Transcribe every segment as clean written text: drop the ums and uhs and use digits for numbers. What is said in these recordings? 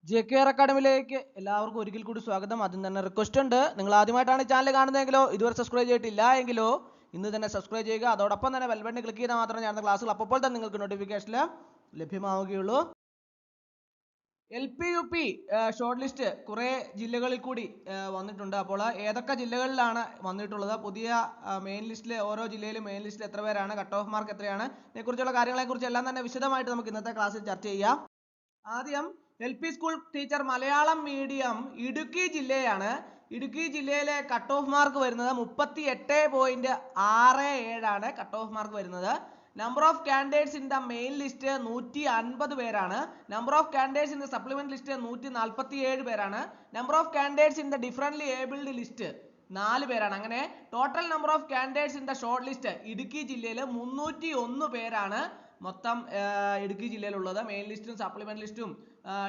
JKR അക്കാഡമിയിലേക്ക് എല്ലാവർക്കും ഒരിക്കൽ കൂടി സ്വാഗതം. ആദ്യം തന്നെ റിക്വസ്റ്റ് ഉണ്ട്, നിങ്ങൾ ആദ്യമായിട്ടാണ് ചാനൽ കാണുന്നതെങ്കിലോ ഇതുവരെ സബ്സ്ക്രൈബ് ചെയ്തിട്ടില്ല എങ്കിലോ ഇന്ന് തന്നെ സബ്സ്ക്രൈബ് ചെയ്യുക. അതോടൊപ്പം തന്നെ ബെൽ ബട്ടൺ ക്ലിക്ക് ചെയ്താൽ മാത്രമേ ഞാൻ ക്ലാസ്സുകൾ അപ്പോൾ തന്നെ നിങ്ങൾക്ക് നോട്ടിഫിക്കേഷൻ ലഭ്യമാവുകയുള്ളൂ. LP UP ഷോർട്ട് ലിസ്റ്റ് കുറേ ജില്ലകളിൽ കൂടി വന്നിട്ടുണ്ട്. അപ്പോൾ ഏതൊക്കെ ജില്ലകളിലാണ് വന്നിട്ടുള്ളത്, പുതിയ മെയിൻ ലിസ്റ്റിൽ ഓരോ ജില്ലയിലും മെയിൻ ലിസ്റ്റിൽ എത്ര പേരാണ്, കട്ട് ഓഫ് മാർക്ക് എത്രയാണ്, ഇതിനെക്കുറിച്ചുള്ള കാര്യങ്ങളെക്കുറിച്ച് എല്ലാം തന്നെ വിശദമായിട്ട് നമുക്ക് ഇന്നത്തെ ക്ലാസ്സിൽ ചർച്ച ചെയ്യാം. ആദ്യം LP school teacher Malayalam medium Idukki ജില്ലയാണ്. ഇടുക്കി ജില്ലയിലെ കട്ട് ഓഫ് മാർക്ക് വരുന്നത് 38.67 ആണ് കട്ട് ഓഫ് മാർക്ക് വരുന്നത്. Number of candidates in the main list 150 പേരാണ്. Number of candidates in the supplement list 147 പേരാണ്. Number of candidates in the differently abled list 4 പേരാണ്. അങ്ങനെ total number of candidates in the short list Idukki ജില്ലയിൽ 301 പേരാണ് മൊത്തം Idukki ജില്ലയിലുള്ളത്. Main ലിസ്റ്റും supplement ലിസ്റ്റും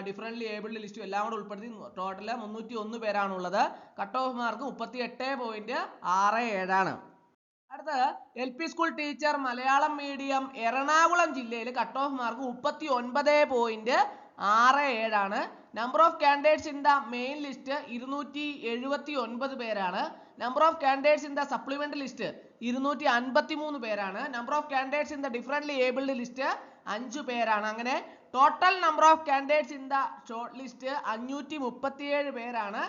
differently abled ലിസ്റ്റും എല്ലാം കൂടെ ഉൾപ്പെടുത്തി ടോട്ടൽ 301 പേരാണുള്ളത്. കട്ട് ഓഫ് മാർക്ക് 38.67 ആണ്. അടുത്തത് LP school teacher Malayalam medium Ernakulam ജില്ലയിൽ കട്ട് ഓഫ് മാർക്ക് 39.67 ആണ്. Number of candidates in the main list 279 പേരാണ്. Number of candidates in the supplement list 253 പേരാണ്. Number of candidates in the differently abled list 5 പേരാണ്. അങ്ങനെ total number of candidates in the short list 537 പേരാണ്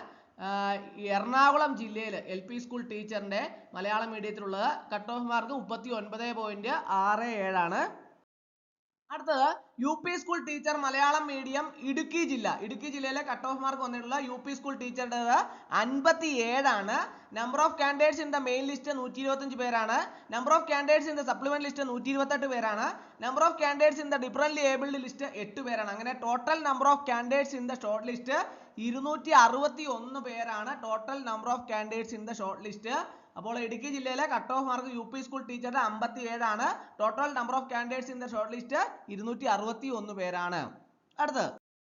എറണാകുളം ജില്ലയിൽ LP school ടീച്ചറിന്റെ Malayalam മീഡിയത്തിലുള്ളത്. Cut off mark 39.67 ആണ്. അടുത്തത് UP school teacher Malayalam medium Idukki ജില്ല. ഇടുക്കി ജില്ലയിലെ കട്ട് ഓഫ് മാർക്ക് വന്നിട്ടുള്ള UP സ്കൂൾ ടീച്ചറുടെ 57 ആണ്. Number of candidates in the main list 125 പേരാണ്. Number of candidates in the supplement list 128 പേരാണ്. Number of candidates in the differently abled list 8 പേരാണ്. അങ്ങനെ total number of candidates in the short list 261 പേരാണ് total number of candidates in the short list. അപ്പോൾ ഇടുക്കി ജില്ലയിലെ cut off mark UP school ടീച്ചറുടെ 57 ആണ്. Total number of candidates in the short list 261 പേരാണ്. അടുത്ത്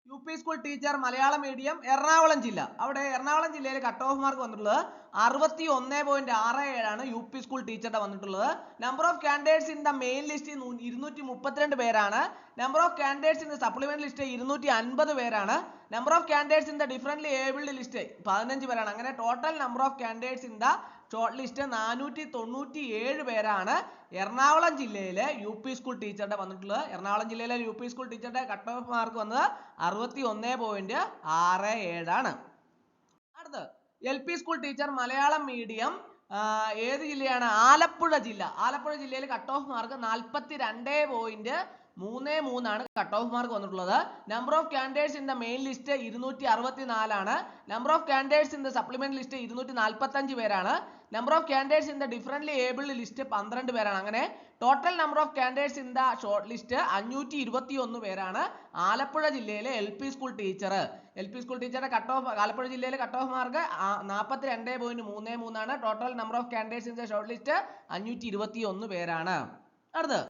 UP school teacher Malayalam medium Ernakulam ജില്ല. അവിടെ എറണാകുളം ജില്ലയിൽ കട്ട് ഓഫ് മാർക്ക് വന്നിട്ടുള്ളത് 61.67 ആണ് UP സ്കൂൾ ടീച്ചറുടെ വന്നിട്ടുള്ളത്. Number of candidates in the main list 232 പേരാണ്. Number of candidates in the supplement list 250 പേരാണ്. Number of candidates in the differently abled list 15 പേരാണ്. അങ്ങനെ total number of candidates in the short list 497 പേരാണ് എറണാകുളം ജില്ലയിലെ UP school ടീച്ചറുടെ വന്നിട്ടുള്ളത്. എറണാകുളം ജില്ലയിലെ UP school ടീച്ചറുടെ കട്ട് ഓഫ് മാർക്ക് വന്നത് 61.67 ആണ്. അടുത്ത് LP school teacher Malayalam medium ഏത് ജില്ലയാണ്? ആലപ്പുഴ ജില്ല. ആലപ്പുഴ ജില്ലയിൽ കട്ട് ഓഫ് മാർക്ക് 42.33 ആണ് കട്ട് ഓഫ് മാർക്ക് വന്നിട്ടുള്ളത്. Number of candidates in the main list 264 ആണ്. Number of candidates in the supplement list 245 പേരാണ്. Number of candidates in the differently abled list 12 പേരാണ്. അങ്ങനെ total number of candidates in the short list 521 പേരാണ് ആലപ്പുഴ ജില്ലയിലെ LP school teacher. LP school ടീച്ചറുടെ cut off Alappuzha ജില്ലയിലെ cut off mark 42.33 ആണ്. Total number of candidates in the short list 521 പേരാണ്. അടുത്ത്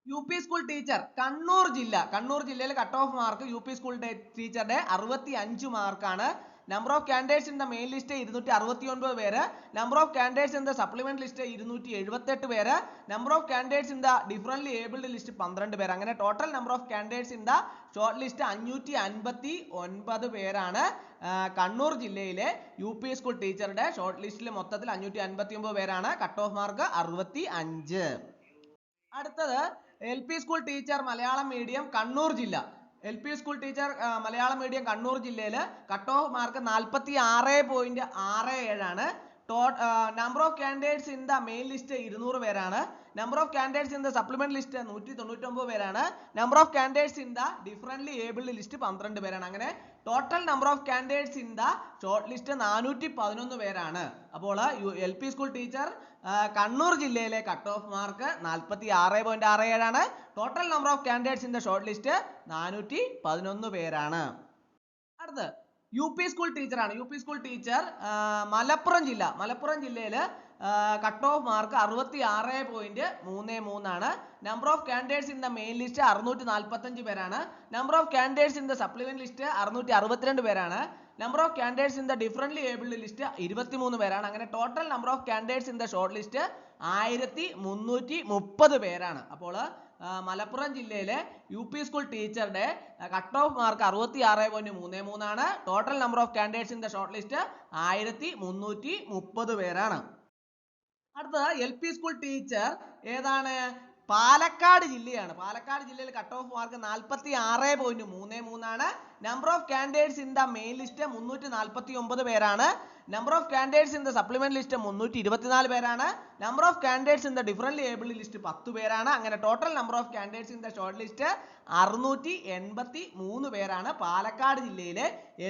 UP school teacher Kannur ജില്ല. കണ്ണൂർ ജില്ലയിൽ cut off mark UP school ടീച്ചറുടെ 65 മാർക്കാണ്. Number of candidates in the main list 269 പേര്. Number of candidates in the supplement list 278 പേര്. Number of candidates in the differently abled list 12 പേര്. അങ്ങനെ total number of candidates in the short list 559 പേരാണ് കണ്ണൂർ ജില്ലയിലെ UP school ടീച്ചറുടെ short ലിസ്റ്റിൽ മൊത്തത്തിൽ 559 പേരാണ്. Cut off mark 65. അടുത്തത് LP school teacher Malayalam medium Kannur ജില്ല. LP school teacher Malayalam medium Kannur ജില്ലയിൽ കട്ട് ഓഫ് മാർക്ക് 46.67 ആണ്. Number of candidates in the main list 200 പേരാണ്. Number of candidates in the supplement list 199 പേരാണ്. Number of candidates in the differently abled list 12 പേരാണ്. അങ്ങനെ total number of candidates in the short list 411 പേരാണ്. അപ്പോൾ LP school teacher Kannur ജില്ലയിലെ cut off mark 46.67 ആണ്. Total number of candidates in the short list 411 പേരാണ്. അടുത്ത് UP school ടീച്ചറാണ്. UP school teacher Malappuram ജില്ല. മലപ്പുറം ജില്ലയിൽ കട്ട് ഓഫ് മാർക്ക് 66.33 ആണ്. Number of candidates in the main list 645 പേരാണ്. Number of candidates in the supplement list 662 പേരാണ്. Number of candidates in the differently abled list 23 പേരാണ്. അങ്ങനെ total number of candidates in the short list 1330 പേരാണ്. അപ്പോൾ മലപ്പുറം ജില്ലയിലെ UP school ടീച്ചറുടെ cut off mark 66.33 ആണ്. Total number of candidates in the short list 1330 പേരാണ്. അടുത്തത് LP സ്കൂൾ ടീച്ചർ ഏതാണ്? പാലക്കാട് ജില്ലയാണ്. പാലക്കാട് ജില്ലയിൽ കട്ട് ഓഫ് മാർക്ക് 46.33 ആണ്. Number of candidates in the main list 349 പേരാണ്. Number of candidates in the supplement list 324 പേരാണ്. Number of candidates in the differently abled list 10 പേരാണ്. അങ്ങനെ total number of candidates in the short list 683 പേരാണ് പാലക്കാട് ജില്ലയിലെ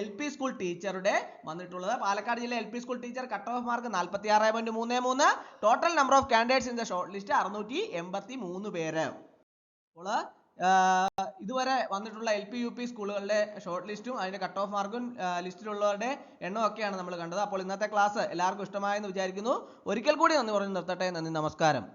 LP school ടീച്ചറുടെ വന്നിട്ടുള്ളത്. പാലക്കാട് ജില്ലയിലെ LP school teacher cut off mark 46.33. Total number of candidates in the short list 683 പേര്. അപ്പോൾ ഇതുവരെ വന്നിട്ടുള്ള LP UP സ്കൂളുകളുടെ ഷോർട്ട് ലിസ്റ്റും അതിന്റെ കട്ട് ഓഫ് മാർക്കും ലിസ്റ്റിലുള്ളവരുടെ എണ്ണവും ഒക്കെയാണ് നമ്മൾ കണ്ടത്. അപ്പോൾ ഇന്നത്തെ ക്ലാസ് എല്ലാവർക്കും ഇഷ്ടമായെന്ന് വിചാരിക്കുന്നു. ഒരിക്കൽ കൂടി നന്ദി പറഞ്ഞു നിർത്തട്ടെ. നന്ദി, നമസ്കാരം.